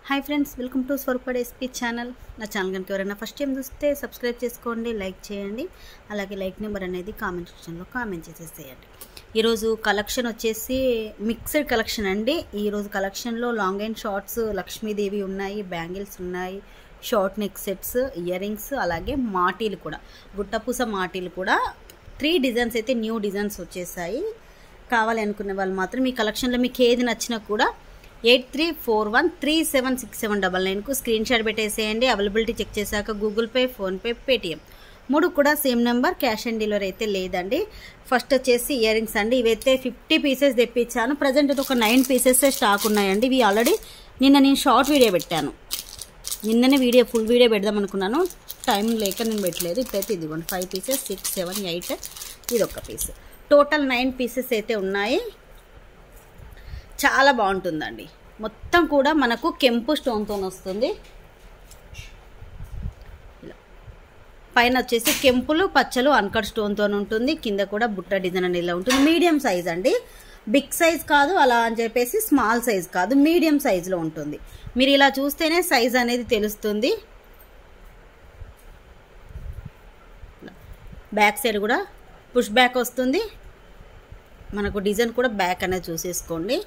Hi friends, welcome to స్వరూపడ్ SP channel. నా channel కనుక ఎవరైనా ఫస్ట్ టైం చూస్తే సబ్స్క్రైబ్ చేసుకోండి, లైక్ చేయండి. అలాగే లైక్ నెంబర్ అనేది కామెంట్ సెక్షన్లో కామెంట్ చేసేసేయండి. ఈరోజు కలెక్షన్ వచ్చేసి మిక్స్డ్ కలెక్షన్ అండి. ఈరోజు కలెక్షన్లో లాంగ్ అండ్ షార్ట్స్ లక్ష్మీదేవి ఉన్నాయి, బ్యాంగిల్స్ ఉన్నాయి, short neck sets, ear rings, అలాగే మాటీలు కూడా, గుట్టపూస మాటీలు కూడా 3 డిజైన్స్ అయితే న్యూ డిజైన్స్ వచ్చేసాయి. కావాలి అనుకునే వాళ్ళు మాత్రం ఈ కలెక్షన్లో మీకు ఏది నచ్చినా కూడా 8341376799కు స్క్రీన్ షాట్ పెట్టేసేయండి. అవైలబిలిటీ చెక్ చేశాక గూగుల్ పే, ఫోన్పే, పేటిఎం 3 కూడా same number. Cash on delivery అయితే లేదండి. ఫస్ట్ వచ్చేసి ఇయర్ రింగ్స్ అండి. ఇవైతే 50 పీసెస్ తెప్పించాను. ప్రజెంట్ అయితే ఒక 9 పీసెస్ స్టాక్ ఉన్నాయండి. ఇవి ఆల్రెడీ నేను షార్ట్ వీడియో పెట్టాను. నిన్ననే ఫుల్ వీడియో పెడదాం అనుకున్నాను, టైం లేక నేను పెట్టలేదు. ఇప్పుడైతే ఇదిగోండి 5 పీసెస్, 6, 7, 8, ఇది ఒక పీస్, టోటల్ 9 పీసెస్ అయితే ఉన్నాయి. చాలా బాగుంటుందండి. మొత్తం కూడా మనకు కెంపు స్టోన్తో వస్తుంది. ఇలా పైన వచ్చేసి కెంపులు, పచ్చలు, అన్కట్ స్టోన్తో ఉంటుంది. కింద కూడా బుట్ట డిజైన్ అనేది ఇలా ఉంటుంది. మీడియం సైజ్ అండి, బిగ్ సైజ్ కాదు, అలా అని చెప్పేసి స్మాల్ సైజ్ కాదు, మీడియం సైజులో ఉంటుంది. మీరు ఇలా చూస్తేనే సైజ్ అనేది తెలుస్తుంది. బ్యాక్ సైడ్ కూడా పుష్ బ్యాక్ వస్తుంది. మనకు డిజైన్ కూడా బ్యాక్ అనేది చూసేసుకోండి,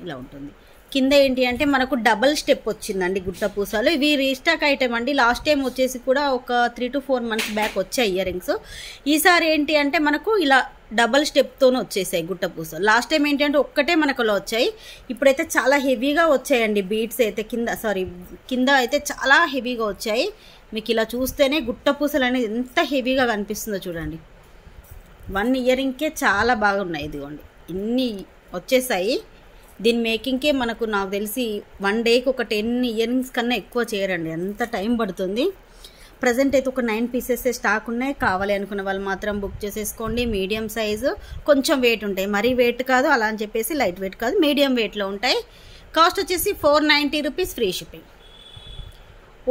ఇలా ఉంటుంది. కింద ఏంటి అంటే మనకు డబల్ స్టెప్ వచ్చిందండి గుట్టపూసలు. ఇవి రీస్టాక్ ఐటమ్ అండి. లాస్ట్ టైం వచ్చేసి కూడా ఒక 3 to 4 months బ్యాక్ వచ్చాయి ఇయర్ రింగ్స్. ఈసారి ఏంటి అంటే మనకు ఇలా డబల్ స్టెప్తోనే వచ్చేసాయి గుట్టపూసలు. లాస్ట్ టైం ఏంటి అంటే ఒక్కటే మనకులో వచ్చాయి. ఇప్పుడైతే చాలా హెవీగా వచ్చాయండి బీడ్స్ అయితే. కింద అయితే చాలా హెవీగా వచ్చాయి. మీకు ఇలా చూస్తేనే గుట్టపూసలు అనేది ఎంత హెవీగా కనిపిస్తుందో చూడండి. 1 ఇయర్ రింగ్కే చాలా బాగున్నాయి. ఇదిగోండి ఇన్ని వచ్చేసాయి. దీని మేకింగ్కే నాకు తెలిసి 1 డేకి ఒక 10 ఇయర్ రింగ్స్ కన్నా ఎక్కువ చేయరండి, అంత టైం పడుతుంది. ప్రజెంట్ అయితే ఒక 9 పీసెస్ స్టాక్ ఉన్నాయి. కావాలి అనుకున్న వాళ్ళు మాత్రం బుక్ చేసేసుకోండి. మీడియం సైజు, కొంచెం వెయిట్ ఉంటాయి, మరీ వెయిట్ కాదు, అలా అని చెప్పేసి లైట్ వెయిట్ కాదు, మీడియం వెయిట్లో ఉంటాయి. కాస్ట్ వచ్చేసి 490 rupees free shipping.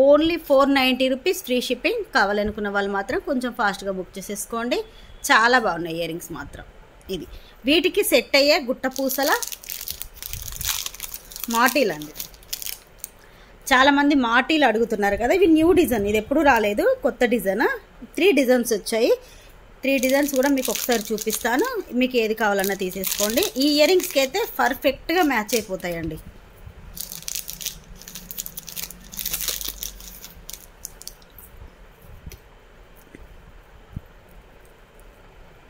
Only 490 rupees free shipping. కావాలనుకున్న వాళ్ళు మాత్రం కొంచెం ఫాస్ట్గా బుక్ చేసేసుకోండి. చాలా బాగున్నాయి ఇయర్ రింగ్స్ మాత్రం. ఇది వీటికి సెట్ అయ్యే గుట్టపూసల మాటీలు అండి. చాలామంది మాటీలు అడుగుతున్నారు కదా, ఇవి న్యూ డిజైన్, ఇది ఎప్పుడు రాలేదు, కొత్త డిజైన్. 3 డిజైన్స్ వచ్చాయి. 3 డిజైన్స్ కూడా మీకు ఒకసారి చూపిస్తాను. మీకు ఏది కావాలన్నా తీసేసుకోండి. ఈ ఇయర్ రింగ్స్కి అయితే పర్ఫెక్ట్గా మ్యాచ్ అయిపోతాయండి.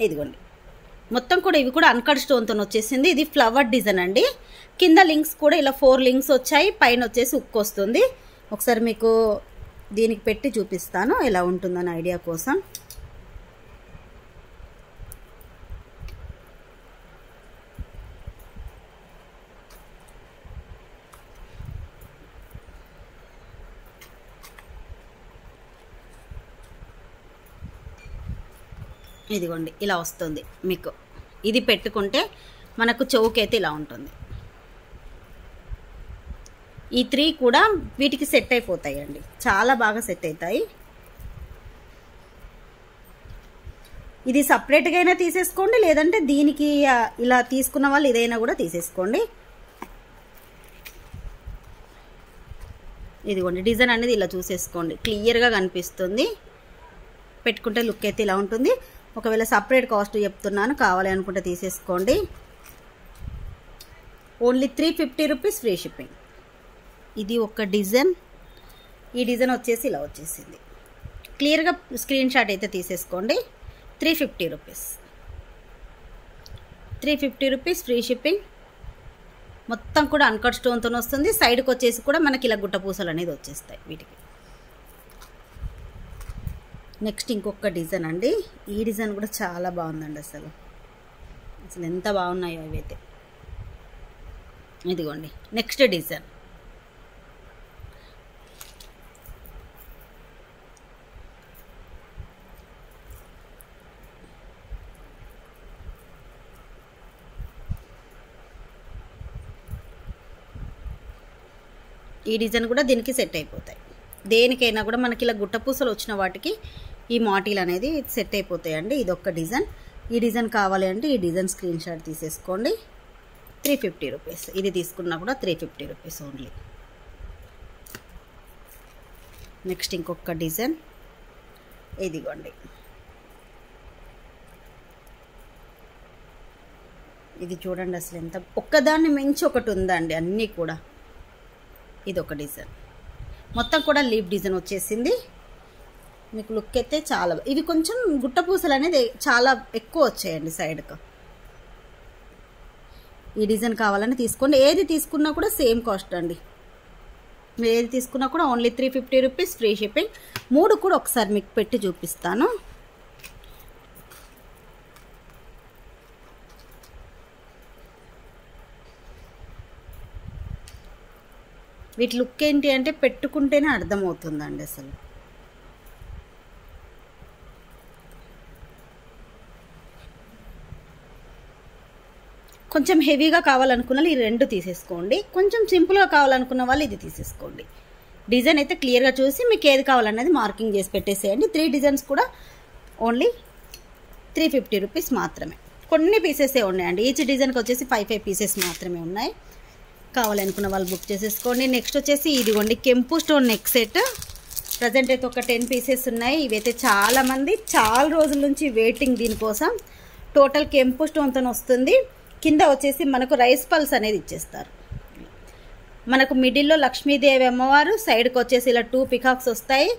ఇదిగోండి మొత్తం కూడా ఇవి కూడా అన్కట్ స్టోన్తో వచ్చేసింది. ఇది ఫ్లవర్ డిజైన్ అండి. కింద లింక్స్ కూడా ఇలా 4 లింక్స్ వచ్చాయి. పైన వచ్చేసి ఉక్కు వస్తుంది. ఒకసారి మీకు దీనికి పెట్టి చూపిస్తాను ఎలా ఉంటుందని ఐడియా కోసం. ఇదిగోండి ఇలా వస్తుంది మీకు. ఇది పెట్టుకుంటే మనకు చౌక్ అయితే ఇలా ఉంటుంది. ఈ 3 కూడా వీటికి సెట్ అయిపోతాయండి, చాలా బాగా సెట్ అవుతాయి. ఇది సపరేట్గా అయినా తీసేసుకోండి, లేదంటే దీనికి ఇలా తీసుకున్న వాళ్ళు ఇదైనా కూడా తీసేసుకోండి. ఇదిగోండి డిజైన్ అనేది ఇలా చూసేసుకోండి, క్లియర్గా కనిపిస్తుంది. పెట్టుకుంటే లుక్ అయితే ఇలా ఉంటుంది. ఒకవేళ సపరేట్ కాస్ట్ చెప్తున్నాను, కావాలి అనుకుంటే తీసేసుకోండి. Only 350 rupees free shipping. ఇది ఒక డిజైన్. ఈ డిజైన్ వచ్చేసి ఇలా వచ్చేసింది. క్లియర్గా స్క్రీన్ షాట్ అయితే తీసేసుకోండి. 350 రూపీస్, 350 రూపీస్ ఫ్రీ షిప్పింగ్. మొత్తం కూడా అన్కట్ స్టోన్తో వస్తుంది. సైడ్కి వచ్చేసి కూడా మనకి ఇలా గుట్టపూసలు అనేది వచ్చేస్తాయి వీటికి. నెక్స్ట్ ఇంకొక డిజైన్ అండి. ఈ డిజైన్ కూడా చాలా బాగుందండి. అసలు ఎంత బాగున్నాయో ఇవైతే. ఇదిగోండి నెక్స్ట్ డిజైన్. ఈ డిజైన్ కూడా దీనికి సెట్ అయిపోతాయి. దేనికైనా కూడా మనకి ఇలా గుట్టపూసలు వచ్చిన వాటికి ఈ మాటీలు అనేది సెట్ అయిపోతాయండి. ఇది ఒక డిజైన్. ఈ డిజైన్ కావాలి అంటే ఈ డిజైన్ స్క్రీన్ షాట్ తీసేసుకోండి. 350 రూపీస్. ఇది తీసుకున్నా కూడా 350 రూపీస్ ఓన్లీ. నెక్స్ట్ ఇంకొక డిజైన్ ఇదిగోండి. ఇది చూడండి అసలు ఎంత ఒక్కదాన్ని మించి ఒకటి ఉందండి అన్నీ కూడా. ఇది ఒక డిజైన్ మొత్తం కూడా లీఫ్ డిజైన్ వచ్చేసింది. మీకు లుక్ అయితే చాలా ఇవి కొంచెం గుట్ట పూసలు అనేది చాలా ఎక్కువ వచ్చాయండి సైడ్కు. ఈ డిజైన్ కావాలని తీసుకోండి. ఏది తీసుకున్నా కూడా సేమ్ కాస్ట్ అండి. మీరు ఏది తీసుకున్నా కూడా ఓన్లీ 350 రూపీస్ ఫ్రీ షిప్పింగ్. 3 కూడా ఒకసారి మీకు పెట్టి చూపిస్తాను. వీటి లుక్ ఏంటి అంటే పెట్టుకుంటేనే అర్థమవుతుందండి అసలు. కొంచెం హెవీగా కావాలనుకున్న వాళ్ళు ఈ 2 తీసేసుకోండి. కొంచెం సింపుల్గా కావాలనుకున్న వాళ్ళు ఇది తీసేసుకోండి. డిజైన్ అయితే క్లియర్గా చూసి మీకు ఏది కావాలనేది మార్కింగ్ చేసి పెట్టేసేయండి. 3 డిజైన్స్ కూడా ఓన్లీ 350 రూపీస్ మాత్రమే. కొన్ని పీసెసే ఉన్నాయండి. ఈచ్ డిజైన్కి వచ్చేసి 5 పీసెస్ మాత్రమే ఉన్నాయి. కావాలనుకున్న వాళ్ళు బుక్ చేసేసుకోండి. నెక్స్ట్ వచ్చేసి ఇదిగోండి కెంపు స్టోన్ నెక్ సెట్. ప్రజెంట్ అయితే ఒక 10 పీసెస్ ఉన్నాయి. ఇవైతే చాలామంది చాలా రోజుల నుంచి వెయిటింగ్ దీనికోసం. టోటల్ కెంపు స్టోన్తో వస్తుంది. కింద వచ్చేసి మనకు రైస్ పల్స్ అనేది ఇచ్చేస్తారు. మనకు మిడిల్లో లక్ష్మీదేవి అమ్మవారు, సైడ్కి వచ్చేసి ఇలా 2 పికాక్స్ వస్తాయి.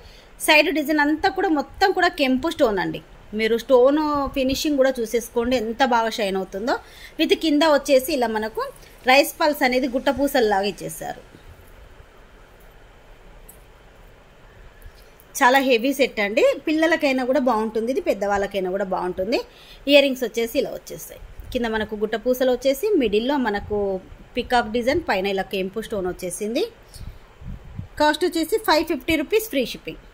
సైడ్ డిజైన్ అంతా కూడా మొత్తం కూడా కెంపు స్టోన్ అండి. మీరు స్టోన్ ఫినిషింగ్ కూడా చూసేసుకోండి ఎంత బాగా షైన్ అవుతుందో. విత్ కింద వచ్చేసి ఇలా మనకు రైస్ పల్స్ అనేది గుట్ట పూసల్లాగా ఇచ్చేసారు. చాలా హెవీ సెట్ అండి. పిల్లలకైనా కూడా బాగుంటుంది, ఇది పెద్దవాళ్ళకైనా కూడా బాగుంటుంది. ఇయర్ రింగ్స్ వచ్చేసి ఇలా వచ్చేస్తాయి. కింద మనకు గుట్ట పూసలు వచ్చేసి మిడిల్లో మనకు పికాక్ డిజైన్, పైన ఇలా కెంపు స్టోన్ వచ్చేసింది. కాస్ట్ వచ్చేసి 550 rupees free shipping.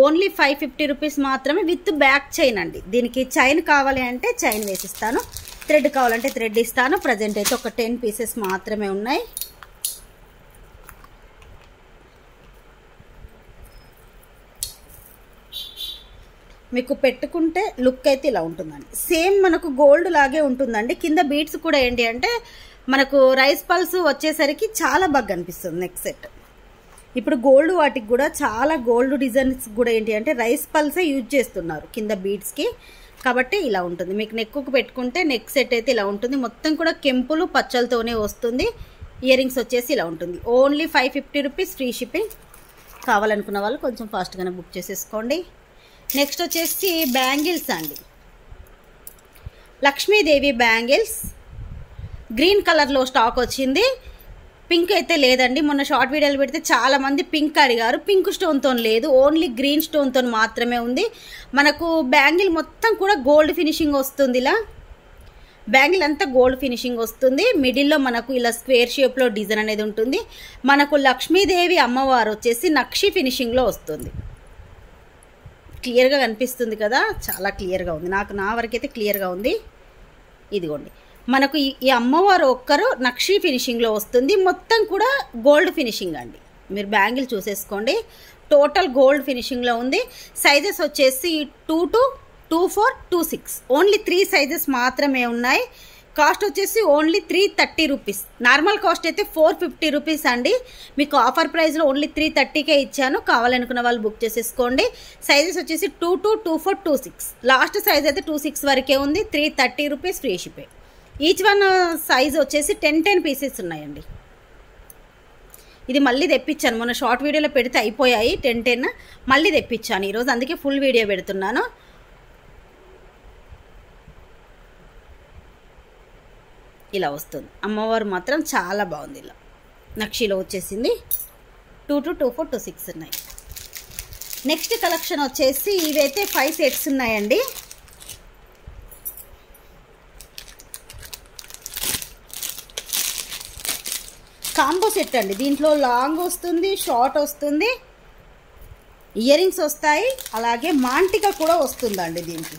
Only 550 rupees మాత్రమే విత్ బ్యాక్ చైన్ అండి. దీనికి చైన్ కావాలి అంటే చైన్ వేసిస్తాను, థ్రెడ్ కావాలంటే థ్రెడ్ ఇస్తాను. ప్రజెంట్ అయితే ఒక 10 పీసెస్ మాత్రమే ఉన్నాయి. మీకు పెట్టుకుంటే లుక్ అయితే ఇలా ఉంటుందండి. సేమ్ మనకు గోల్డ్ లాగే ఉంటుందండి. కింద బీడ్స్ కూడా ఏంటి అంటే మనకు రైస్ పల్స్ వచ్చేసరికి చాలా బాగా కనిపిస్తుంది నెక్ సెట్. ఇప్పుడు గోల్డ్ వాటికి కూడా చాలా గోల్డ్ డిజైన్స్ కూడా ఏంటి అంటే రైస్ పల్సే యూజ్ చేస్తున్నారు కింద బీడ్స్కి. కాబట్టి ఇలా ఉంటుంది. మీకు నెక్కు పెట్టుకుంటే నెక్ సెట్ అయితే ఇలా ఉంటుంది. మొత్తం కూడా కెంపులు పచ్చలతోనే వస్తుంది. ఇయర్ రింగ్స్ వచ్చేసి ఇలా ఉంటుంది. Only 550 rupees free shipping. కావాలనుకున్న వాళ్ళు కొంచెం ఫాస్ట్గానే బుక్ చేసేసుకోండి. నెక్స్ట్ వచ్చేసి బ్యాంగిల్స్ అండి. లక్ష్మీదేవి బ్యాంగిల్స్ గ్రీన్ కలర్లో స్టాక్ వచ్చింది. పింక్ అయితే లేదండి. మొన్న షార్ట్ వీడియోలు పెడితే చాలామంది పింక్ అడిగారు. పింక్ స్టోన్తో లేదు, ఓన్లీ గ్రీన్ స్టోన్తో మాత్రమే ఉంది. మనకు బ్యాంగిల్ మొత్తం కూడా గోల్డ్ ఫినిషింగ్ వస్తుంది. ఇలా బ్యాంగిల్ అంతా గోల్డ్ ఫినిషింగ్ వస్తుంది. మిడిల్లో మనకు ఇలా స్క్వేర్ షేప్లో డిజైన్ అనేది ఉంటుంది. మనకు లక్ష్మీదేవి అమ్మవారు వచ్చేసి నక్షి ఫినిషింగ్లో వస్తుంది. క్లియర్గా కనిపిస్తుంది కదా, చాలా క్లియర్గా ఉంది. నా వరకైతే క్లియర్గా ఉంది. ఇదిగోండి మనకు ఈ అమ్మవారు ఒక్కరు నక్షి ఫినిషింగ్లో వస్తుంది. మొత్తం కూడా గోల్డ్ ఫినిషింగ్ అండి. మీరు బ్యాంగిల్ చూసేసుకోండి, టోటల్ గోల్డ్ ఫినిషింగ్లో ఉంది. సైజెస్ వచ్చేసి 2 to 24, 26 ఓన్లీ 3 సైజెస్ మాత్రమే ఉన్నాయి. కాస్ట్ వచ్చేసి ఓన్లీ 330 రూపీస్. నార్మల్ కాస్ట్ అయితే 450 రూపీస్ అండి. మీకు ఆఫర్ ప్రైస్లో ఓన్లీ 330కే ఇచ్చాను. కావాలనుకున్న వాళ్ళు బుక్ చేసేసుకోండి. సైజెస్ వచ్చేసి 2 to 24, 26. లాస్ట్ సైజ్ అయితే 26 వరకే ఉంది. 330 rupees free shipping. Each one size వచ్చేసి 10 పీసెస్ ఉన్నాయండి. ఇది మళ్ళీ తెప్పించాను. మొన్న షార్ట్ వీడియోలో పెడితే అయిపోయాయి 10 మళ్ళీ తెప్పించాను ఈరోజు, అందుకే ఫుల్ వీడియో పెడుతున్నాను. ఇలా వస్తుంది. అమ్మవారు మాత్రం చాలా బాగుంది. ఇలా నక్షిలో వచ్చేసింది. 2 to 24, 26 ఉన్నాయి. నెక్స్ట్ కలెక్షన్ వచ్చేసి ఇవైతే 5 సెట్స్ ఉన్నాయండి. కాంబో సెట్ అండి. దీంట్లో లాంగ్ వస్తుంది, షార్ట్ వస్తుంది, ఇయర్ రింగ్స్ వస్తాయి, అలాగే మాంటిక కూడా వస్తుందండి. దీనికి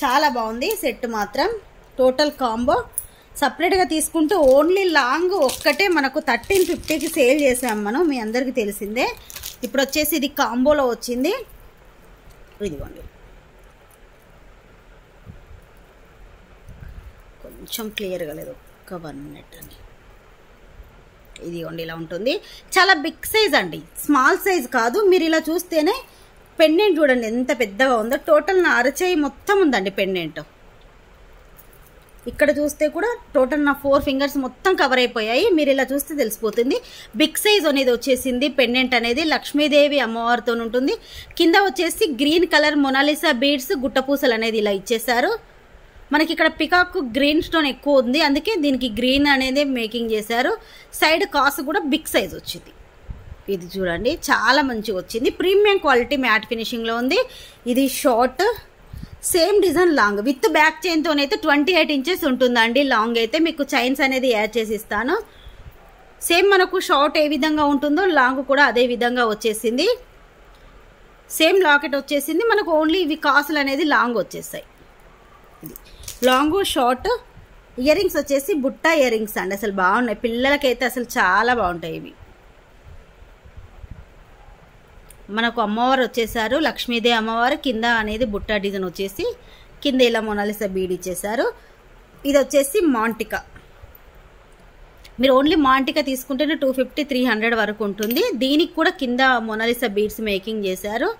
చాలా బాగుంది సెట్ మాత్రం. Total combo. సపరేట్గా తీసుకుంటే ఓన్లీ లాంగ్ ఒక్కటే మనకు 1350కి సేల్ చేసాం మనం, మీ అందరికీ తెలిసిందే. ఇప్పుడు వచ్చేసి ఇది కాంబోలో వచ్చింది. ఇదిగోండి కొంచెం క్లియర్గా లేదు, ఒక 1 మినిట్ అండి. ఇదిగోండి ఇలా ఉంటుంది. చాలా బిగ్ సైజ్ అండి, స్మాల్ సైజ్ కాదు. మీరు ఇలా చూస్తేనే పెండెంట్ చూడండి ఎంత పెద్దగా ఉందో. టోటల్ నా అరచేయి మొత్తం ఉందండి పెండెంట్. ఇక్కడ చూస్తే కూడా టోటల్ నా 4 ఫింగర్స్ మొత్తం కవర్ అయిపోయాయి. మీరు ఇలా చూస్తే తెలిసిపోతుంది. బిగ్ సైజ్ అనేది వచ్చేసింది. పెండెంట్ అనేది లక్ష్మీదేవి అమ్మవారితో ఉంటుంది. కింద వచ్చేసి గ్రీన్ కలర్ మొనాలిసా బీడ్స్ గుట్టపూసలు అనేది ఇలా ఇచ్చేసారు. మనకి ఇక్కడ పికాక్ గ్రీన్ స్టోన్ ఎక్కువ ఉంది, అందుకే దీనికి గ్రీన్ అనేది మేకింగ్ చేశారు. సైడ్ కాసు కూడా బిగ్ సైజ్ వచ్చింది. ఇది చూడండి చాలా మంచిగా వచ్చింది. ప్రీమియం క్వాలిటీ మ్యాట్ ఫినిషింగ్లో ఉంది. ఇది short, same design long with back చైన్తోనైతే 28 ఇంచెస్ ఉంటుందండి. లాంగ్ అయితే మీకు చైన్స్ అనేది యాడ్ చేసి ఇస్తాను. సేమ్ మనకు షార్ట్ ఏ విధంగా ఉంటుందో లాంగ్ కూడా అదే విధంగా వచ్చేసింది. సేమ్ లాకెట్ వచ్చేసింది. మనకు ఓన్లీ ఇవి కాసులు అనేది లాంగ్ వచ్చేసాయి. ఇది లాంగ్ షార్ట్. ఇయర్ రింగ్స్ వచ్చేసి బుట్ట ఇయర్ రింగ్స్ అండి, అసలు బాగున్నాయి. పిల్లలకైతే అసలు చాలా బాగుంటాయి ఇవి. మనకు అమ్మవారు వచ్చేసారు, లక్ష్మీదేవి అమ్మవారు. కింద అనేది బుట్ట డిజైన్ వచ్చేసి కింద ఇలా మొనాలిసా బీడ్ ఇచ్చేసారు. ఇది వచ్చేసి మాంటికా. మీరు ఓన్లీ మాంటికా తీసుకుంటేనే 250-300 వరకు ఉంటుంది. దీనికి కూడా కింద మొనాలిసా బీడ్స్ మేకింగ్ చేశారు.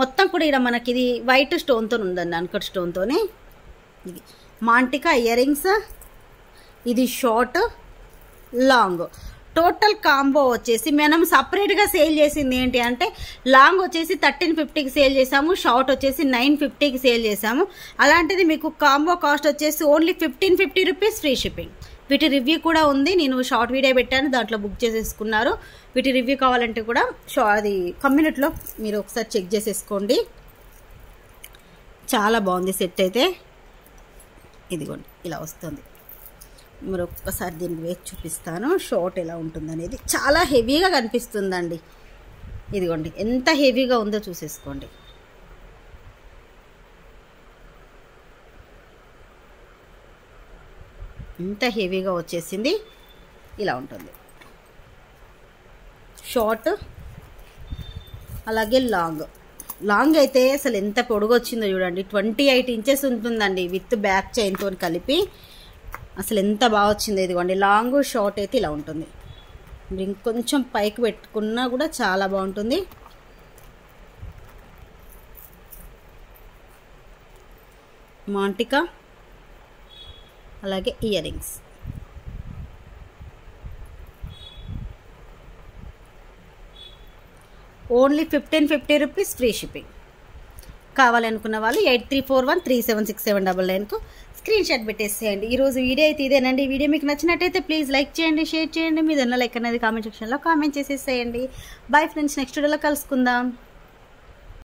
మొత్తం కూడా ఇక్కడ మనకి ఇది వైట్ స్టోన్తో ఉందండి, అన్కట్ స్టోన్తోనే. ఇది మాంటికా ఇయర్ రింగ్స్. ఇది షార్ట్ లాంగ్. టోటల్ కాంబో వచ్చేసి మనం సపరేట్గా సేల్ చేసింది ఏంటి అంటే లాంగ్ వచ్చేసి 1350కి సేల్ చేసాము, షార్ట్ వచ్చేసి 950కి సేల్ చేసాము. అలాంటిది మీకు కాంబో కాస్ట్ వచ్చేసి ఓన్లీ 1550 రూపీస్ ఫ్రీ షిప్పింగ్. వీటి రివ్యూ కూడా ఉంది, నేను షార్ట్ వీడియో పెట్టాను, దాంట్లో బుక్ చేసేసుకున్నారు. వీటి రివ్యూ కావాలంటే కూడా అది కమ్యూనిటీలో మీరు ఒకసారి చెక్ చేసేసుకోండి. చాలా బాగుంది సెట్ అయితే. ఇదిగోండి ఇలా వస్తుంది. మరి ఒక్కసారి దీనికి వేసి చూపిస్తాను షార్ట్ ఎలా ఉంటుందనేది. చాలా హెవీగా కనిపిస్తుందండి. ఇదిగోండి ఎంత హెవీగా ఉందో చూసేసుకోండి. ఎంత హెవీగా వచ్చేసింది. ఇలా ఉంటుంది షార్ట్. అలాగే లాంగ్. లాంగ్ అయితే అసలు ఎంత పొడుగు వచ్చిందో చూడండి, 28 ఇంచెస్ ఉంటుందండి విత్ బ్యాక్ చైన్తో కలిపి. అసలు ఎంత బాగా వచ్చిందో. ఇదిగోండి లాంగ్ షార్ట్ అయితే ఇలా ఉంటుంది. మీరు ఇంకొంచెం పైకి పెట్టుకున్నా కూడా చాలా బాగుంటుంది. మాంటికా అలాగే ear rings. Only 1550 rupees free shipping. కావాలనుకున్న వాళ్ళు 8341376799కు స్క్రీన్ షాట్ పెట్టేసేయండి. ఈరోజు వీడియో అయితే ఇదేనండి. ఈ వీడియో మీకు నచ్చినట్టయితే ప్లీజ్ లైక్ చేయండి, షేర్ చేయండి. మీద లైక్ అనేది కామెంట్ సెక్షన్లో కామెంట్ చేసేసేయండి. బాయ్ ఫ్రెండ్స్, నెక్స్ట్ వీడియోలో కలుసుకుందాం.